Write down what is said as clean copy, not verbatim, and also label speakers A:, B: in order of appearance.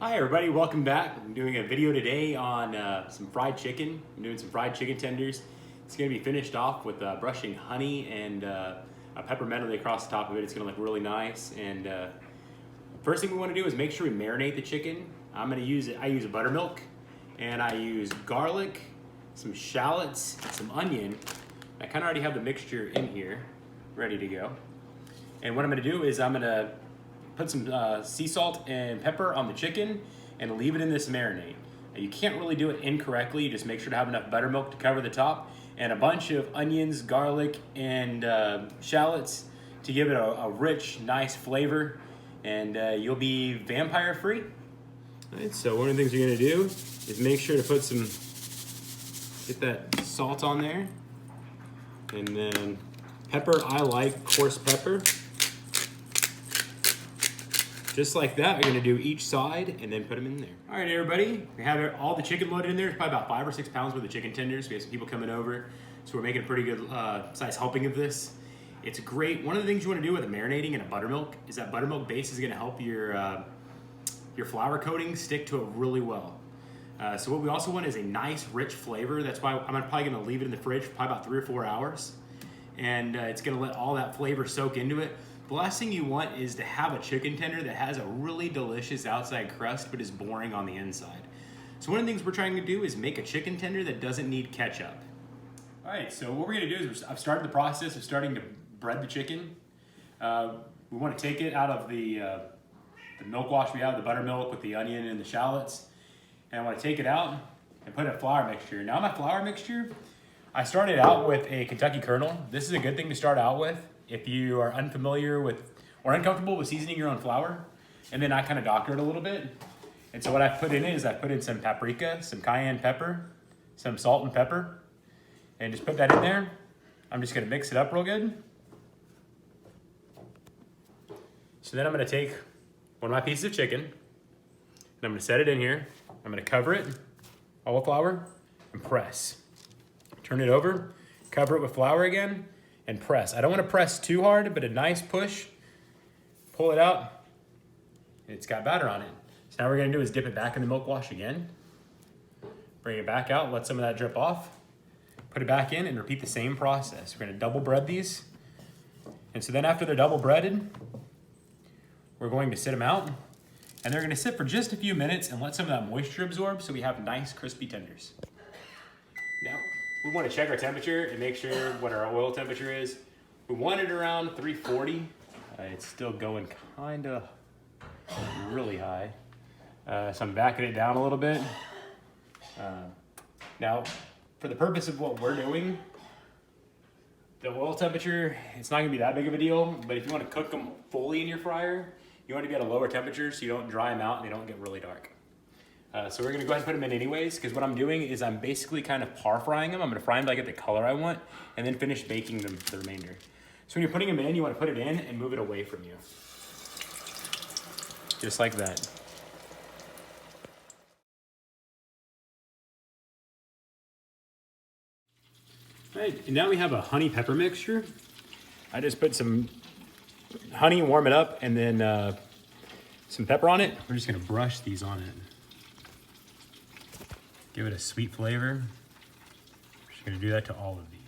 A: Hi everybody, welcome back. I'm doing a video today on some fried chicken. I'm doing some fried chicken tenders. It's going to be finished off with brushing honey and peppermint across the top of it. It's going to look really nice. And first thing we want to do is make sure we marinate the chicken. I use a buttermilk, and I use garlic, some shallots, some onion. I kind of already have the mixture in here, ready to go. And what I'm going to do is I'm going to put some sea salt and pepper on the chicken and leave it in this marinade. Now, you can't really do it incorrectly. You just make sure to have enough buttermilk to cover the top and a bunch of onions, garlic, and shallots to give it a rich, nice flavor, and you'll be vampire free. All right, so one of the things you're gonna do is make sure to put get that salt on there, and then pepper. I like coarse pepper. Just like that, we're gonna do each side and then put them in there. All right, everybody, we have all the chicken loaded in there. It's probably about 5 or 6 pounds worth of chicken tenders. We have some people coming over, so we're making a pretty good size helping of this. It's great. One of the things you wanna do with marinating in a buttermilk is that buttermilk base is gonna help your flour coating stick to it really well. So what we also want is a nice, rich flavor. That's why I'm probably gonna leave it in the fridge for probably about 3 or 4 hours. And it's gonna let all that flavor soak into it. The last thing you want is to have a chicken tender that has a really delicious outside crust but is boring on the inside. So one of the things we're trying to do is make a chicken tender that doesn't need ketchup. All right, so what we're gonna do is I've started the process of starting to bread the chicken. We wanna take it out of the milk wash we have, the buttermilk with the onion and the shallots. And I wanna take it out and put in a flour mixture. Now my flour mixture, I started out with a Kentucky kernel. This is a good thing to start out with if you are unfamiliar with or uncomfortable with seasoning your own flour. And then I kind of doctor it a little bit. And so what I've put in is I put in some paprika, some cayenne pepper, some salt and pepper, and just put that in there. I'm just gonna mix it up real good. So then I'm gonna take one of my pieces of chicken and I'm gonna set it in here. I'm gonna cover it all with flour and press. Turn it over, cover it with flour again, and press. I don't want to press too hard, but a nice push. Pull it out. It's got batter on it. So now what we're gonna do is dip it back in the milk wash again. Bring it back out, let some of that drip off. Put it back in and repeat the same process. We're gonna double bread these. And so then after they're double breaded, we're going to sit them out. And they're gonna sit for just a few minutes and let some of that moisture absorb so we have nice crispy tenders. Now, we want to check our temperature and make sure what our oil temperature is. We want it around 340. It's still going kind of really high. So I'm backing it down a little bit. Now, for the purpose of what we're doing, the oil temperature, it's not gonna be that big of a deal, but if you want to cook them fully in your fryer, you want to be at a lower temperature so you don't dry them out and they don't get really dark. So we're gonna go ahead and put them in anyways, because what I'm doing is I'm basically kind of par frying them. I'm gonna fry them till I get the color I want, and then finish baking them for the remainder. So when you're putting them in, you wanna put it in and move it away from you. Just like that. All right, and now we have a honey pepper mixture. I just put some honey, warm it up, and then some pepper on it. We're just gonna brush these on it. Give it a sweet flavor. We're just gonna do that to all of these.